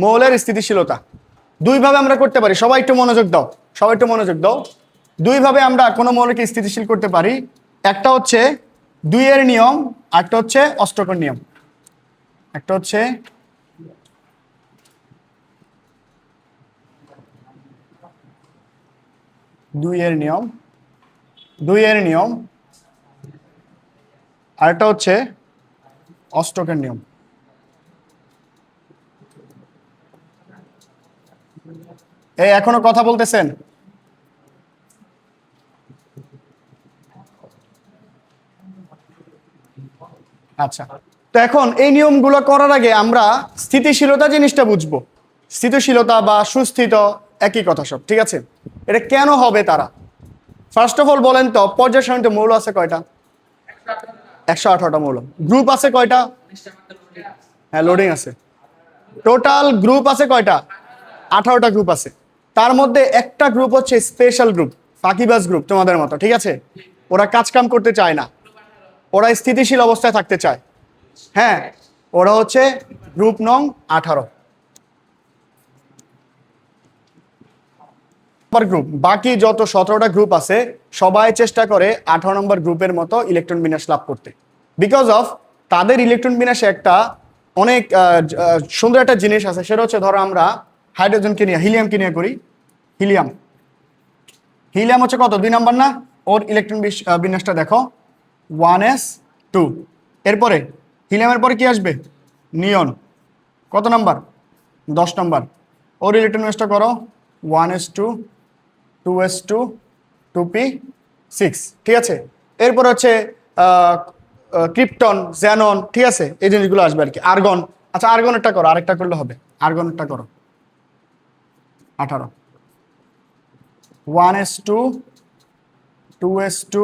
মৌলের স্থিতিশীলতা দুইভাবে আমরা করতে পারি। সবাই একটু মনোযোগ দাও, সবাই একটু মনোযোগ দাও। দুইভাবে আমরা কোনো মৌলকে স্থিতিশীল করতে পারি। একটা হচ্ছে 2 এর নিয়ম, একটা হচ্ছে অষ্টকের নিয়ম। একটা হচ্ছে দুই এর নিয়ম, আর একটা হচ্ছে অষ্টকের নিয়ম। এই এখনো কথা বলতেছেন? আচ্ছা, তো এখন এই নিয়মগুলো করার আগে আমরা স্থিতিশীলতা জিনিসটা বুঝবো। স্থিতিশীলতা বা সুস্থিত একই কথা সব, ঠিক আছে? এটা কেন হবে তারা? ফার্স্ট অফ অল বলেন তো, পর্যায় সারণীতে মৌল আছে কয়টা? 118টা মৌল। গ্রুপ আছে কয়টা? হ্যাঁ, লোডিং আছে। টোটাল গ্রুপ আছে কয়টা? 18টা গ্রুপ আছে। তার মধ্যে একটা গ্রুপ হচ্ছে স্পেশাল গ্রুপ, ফাঁকিবাজ গ্রুপ তোমাদের মতো, ঠিক আছে? ওরা কাজ কাম করতে চায় না, ওরা স্থিতিশীল অবস্থায় থাকতে চায়। হ্যাঁ, ওরা হচ্ছে গ্রুপ নং 18 গ্রুপ। বাকি যত 17টা গ্রুপ আছে সবাই চেষ্টা করে 18 নম্বর গ্রুপের মতো ইলেকট্রন বিন্যাস লাভ করতে, বিকজ অফ তাদের ইলেকট্রন বিন্যাসে একটা অনেক সুন্দর একটা জিনিস আছে। সেটা হচ্ছে, ধরো আমরা হাইড্রোজেনকে নিয়ে হিলিয়ামকে নিয়ে করি। হিলিয়াম হচ্ছে কত? 2 নম্বর না? ওর ইলেকট্রন বিন্যাসটা দেখো, 1s2। এরপরে হিলিয়ামের পরে কি আসবে? নিয়ন। কত নাম্বার? 10 নম্বর। ওর ইলেকট্রন বিন্যাসটা করো, 1s2, 2s2, 2p6, ঠিক আছে? এরপর হচ্ছে ক্রিপ্টন, জ্যানন, ঠিক আছে? এই জিনিসগুলো আসবে আর কি। আর্গন। আচ্ছা, আর্গনেরটা করো, আরেকটা করলে হবে। আর্গনেরটা করো 18, 1s2, 2s2,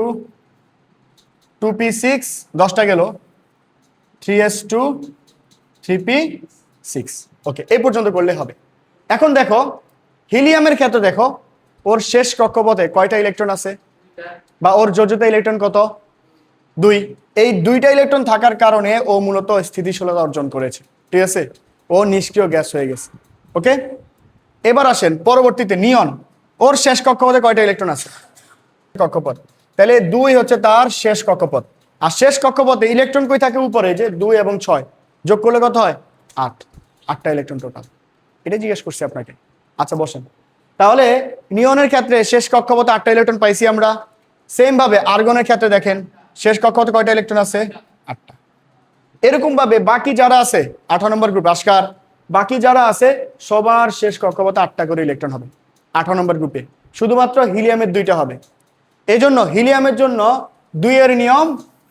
2p6, 10টা গেল, 3s2, 3p6। ওকে, এই পর্যন্ত করলে হবে। এখন দেখো হিলিয়ামের ক্ষেত্রে দেখো, ওর শেষ কক্ষপথে কয়টা ইলেকট্রন আছে, বা ওর যোজ্যতা ইলেকট্রন কত? 2। এই 2টা ইলেকট্রন থাকার কারণে ও মূলত স্থিতিশীলতা অর্জন করেছে, ঠিক আছে? ও নিষ্ক্রিয় গ্যাস হয়ে গেছে। ওকে, এবার আসেন পরবর্তীতে নিয়ন। ওর শেষ কক্ষপথে কয়টা ইলেকট্রন আছে? কক্ষপথ। তাহলে 2 হচ্ছে তার শেষ কক্ষপথ। আর শেষ কক্ষপথে ইলেকট্রন কই থাকে? উপরে, যে 2 এবং 6 যোগ করলে কত হয়? 8টা ইলেকট্রন টোটাল। এটা জিজ্ঞেস করছি আপনাকে। আচ্ছা, বসেন। তাহলে নিয়নের ক্ষেত্রে শেষ কক্ষপথে 8টা ইলেকট্রন পাইছি আমরা। সেম ভাবে আর্গনের ক্ষেত্রে দেখেন, শেষ কক্ষপথে কয়টা ইলেকট্রন আছে? 8টা। এরকম ভাবে বাকি যারা আছে 18 নম্বর গ্রুপ আস্কার, বাকি যারা আছে সবার শেষ কক্ষপথে 8টা করে ইলেকট্রন হবে 18 নম্বর গ্রুপে। শুধুমাত্র হিলিয়ামের 2টা হবে। এই জন্য হিলিয়ামের জন্য 2 এর নিয়ম,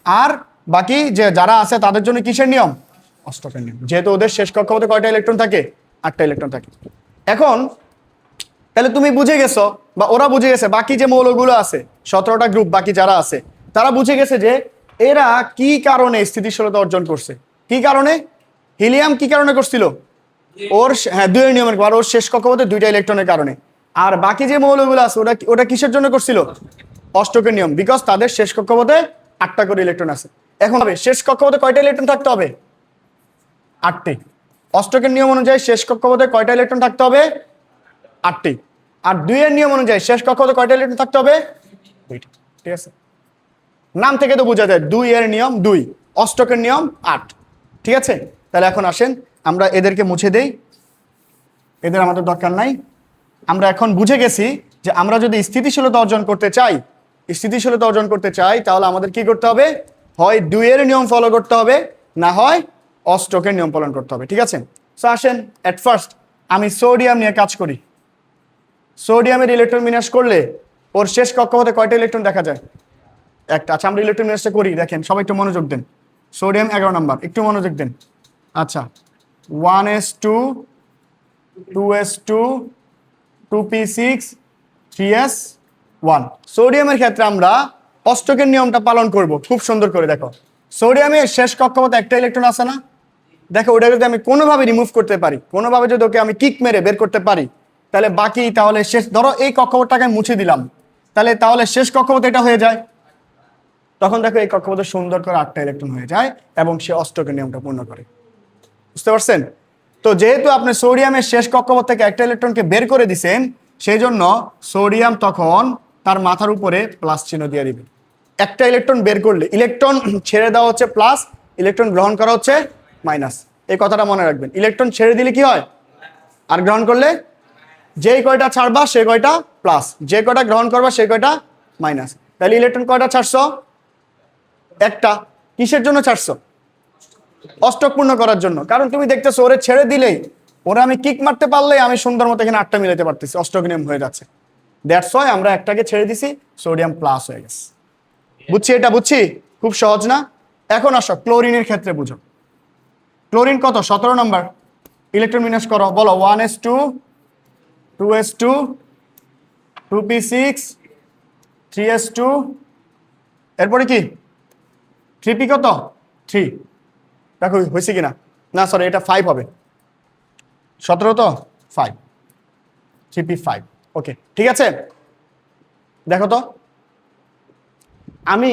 আর বাকি যে যারা আছে তাদের জন্য কিসের নিয়ম? অষ্টকের নিয়ম। যেহেতু ওদের শেষ কক্ষপথে কয়টা ইলেকট্রন থাকে? 8টা ইলেকট্রন থাকে। এখন তাহলে তুমি বুঝে গেছো, বা ওরা বুঝে গেছে, বাকি যে মৌলগুলো আছে 17টা গ্রুপ বাকি যারা আছে তারা বুঝে গেছে যে এরা কি কারণে স্থিতিশীলতা অর্জন করছে। কি কারণে? হিলিয়াম কি কারণে করছিল? ওর 2 এর নিয়মের, ওর শেষ কক্ষপথে 2টা ইলেকট্রনের কারণে। আর বাকি যে মৌলগুলো আছে ওটা কিসের জন্য করছিল? অষ্টকের নিয়ম, বিকজ তাদের শেষ কক্ষপথে 8টা করে ইলেকট্রন আছে। এখন হবে শেষ কক্ষপথে কয়টা ইলেকট্রন থাকতে হবে? 8টি। অষ্টকের নিয়ম অনুযায়ী শেষ কক্ষপথে কয়টা ইলেকট্রন থাকতে হবে? 8টি। আর 2 এর নিয়ম অনুযায়ী শেষ কক্ষপথে কয়টা ইলেকট্রন থাকতে হবে? 2টি। ঠিক আছে, নাম থেকে তো বোঝা যায় 2 এর নিয়ম 2, অষ্টকের নিয়ম 8। ঠিক আছে, তাহলে এখন আসেন আমরা এদেরকে মুছে দেই, এদের আমাদের দরকার নাই। আমরা এখন বুঝে গেছি যে আমরা যদি স্থিতিশীলতা অর্জন করতে চাই তাহলে আমাদের কি করতে হবে? হয় 2 এর নিয়ম ফলো করতে হবে, না হয় অষ্টকের নিয়ম পালন করতে হবে। ঠিক আছে, সো আসেন এট ফার্স্ট আমি সোডিয়াম নিয়ে কাজ করি। সোডিয়ামের ইলেকট্রন বিন্যাস করলে ওর শেষ কক্ষপথে কয়টা ইলেকট্রন দেখা যায়? একটা। আচ্ছা, আমরা ইলেকট্রন বিন্যাসটা করি, দেখেন সবাই একটু মনোযোগ দেন। সোডিয়াম 11 নম্বর, একটু মনোযোগ দেন। আচ্ছা, 1s2, 2s2, 2p6, 3s1। সোডিয়ামের ক্ষেত্রে আমরা অষ্টকের নিয়মটা পালন করব খুব সুন্দর করে। দেখো সোডিয়ামের শেষ কক্ষপথে একটা ইলেকট্রন আছে না? দেখো ওটা যদি আমি কোনোভাবে রিমুভ করতে পারি, কোনোভাবে যদি ওকে আমি কিক মেরে বের করতে পারি, তাহলে বাকি, তাহলে শেষ, ধরো এই কক্ষপথটাকে আমি মুছে দিলাম, তাহলে শেষ কক্ষপথ এটা হয়ে যায়। তখন দেখো এই কক্ষপথে সুন্দর করে 8টা ইলেকট্রন হয়ে যায় এবং সে অষ্টকের নিয়মটা পূর্ণ করে। বুঝতে পারছেন? তো যেহেতু আপনি সোডিয়ামের শেষ কক্ষপথ থেকে একটা ইলেকট্রনকে বের করে দিছেন, সেই জন্য সোডিয়াম তখন তার মাথার উপরে প্লাস চিহ্ন দিয়ে দিবে। একটা ইলেকট্রন বের করলে ইলেকট্রন ছেড়ে দেওয়া হচ্ছে প্লাস, ইলেকট্রন গ্রহণ করা হচ্ছে মাইনাস। এই কথাটা মনে রাখবেন, ইলেকট্রন ছেড়ে দিলে কি হয়, আর গ্রহণ করলে যেই কয়টা ছাড়বা সেই কয়টা প্লাস, যে কয়টা গ্রহণ করবা সেই কয়টা মাইনাস। তাহলে ইলেকট্রন কয়টা ছাড়ছো, একটা। কিসের জন্য ছাড়ছো, অষ্টক পূর্ণ করার জন্য। কারণ তুমি দেখতেছো ওরে ছেড়ে দিলেই, ওরে আমি কিক মারতে পারলেই আমি সুন্দর মতো এখানে 8টা মিলাতে পারতেছি, অষ্টক নিয়ম হয়ে যাচ্ছে। দ্যাটস ওয়াই আমরা একটাকে ছেড়ে দিছি, সোডিয়াম প্লাস হয়ে গেছে। বুঝছি, এটা বুঝছি, খুব সহজ না? এখন আসো ক্লোরিনের ক্ষেত্রে বুঝো। ক্লোরিন কত, 17 নম্বর। ইলেকট্রন বিন্যাস করো, বলো 1s2 2s2 2p6 3s2, এরপরে কি 3p কত 3, দেখো হয়েছে কিনা, না সরি এটা 5 হবে, 17 তো 5, 3p5। ওকে ঠিক আছে, দেখো তো আমি,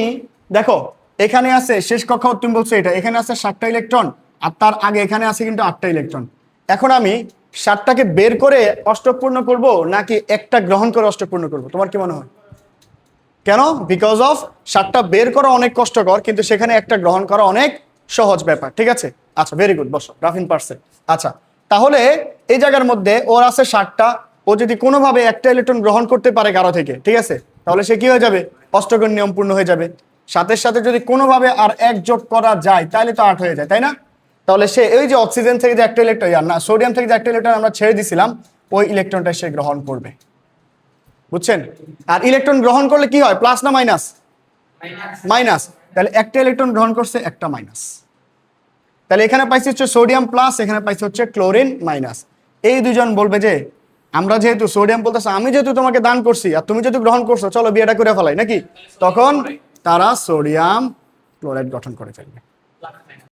দেখো এখানে আছে শেষ কক্ষপথ, তুমি বলছো এটা, এখানে আছে 7টা ইলেকট্রন, আর তার আগে এখানে আছে কিন্তু 8টা ইলেকট্রন। এখন আমি 7টাকে বের করে অষ্টক পূর্ণ করব নাকি একটা গ্রহণ করে অষ্টক পূর্ণ করব, তোমার কি মনে হয়? কেন? বিকজ অফ 7টা বের করা অনেক কষ্টকর, কিন্তু সেখানে একটা গ্রহণ করা অনেক সহজ ব্যাপার। ঠিক আছে, আচ্ছা ভেরি গুড, বসো, রাফিন পারছে। আচ্ছা তাহলে এই জায়গার মধ্যে ওর আছে 7টা, ও যদি কোনোভাবে একটা ইলেকট্রন গ্রহণ করতে পারে কারো থেকে, ঠিক আছে, তাহলে সে কি হয়ে যাবে, অষ্টকের নিয়ম পূর্ণ হয়ে যাবে। সাথের সাথে যদি কোনোভাবে আর এক যোগ করা যায় তাহলে তো 8 হয়ে যায়, তাই না? তাহলে সে ওই যে অক্সিজেন থেকে যে একটা ইলেকট্রন, না সোডিয়াম থেকে যে একটা ইলেকট্রন আমরা ছেড়ে দিছিলাম, ওই ইলেকট্রনটা সে গ্রহণ করবে। বুঝছেন? আর ইলেকট্রন গ্রহণ করলে কি হয়, প্লাস না মাইনাস? মাইনাস। তাহলে একটা ইলেকট্রন গ্রহণ করছে, একটা মাইনাস। তাহলে এখানে পাইছি হচ্ছে সোডিয়াম প্লাস, এখানে পাইছি হচ্ছে ক্লোরিন মাইনাস। এই দুজন বলবে যে আমরা যেহেতু সোডিয়াম বলতেছে, আমি যেহেতু তোমাকে দান করছি আর তুমি যেহেতু গ্রহণ করছো, চলো বিয়েটা করে ফেলাই নাকি, তখন তারা সোডিয়াম ক্লোরাইড গঠন করে ফেলবে।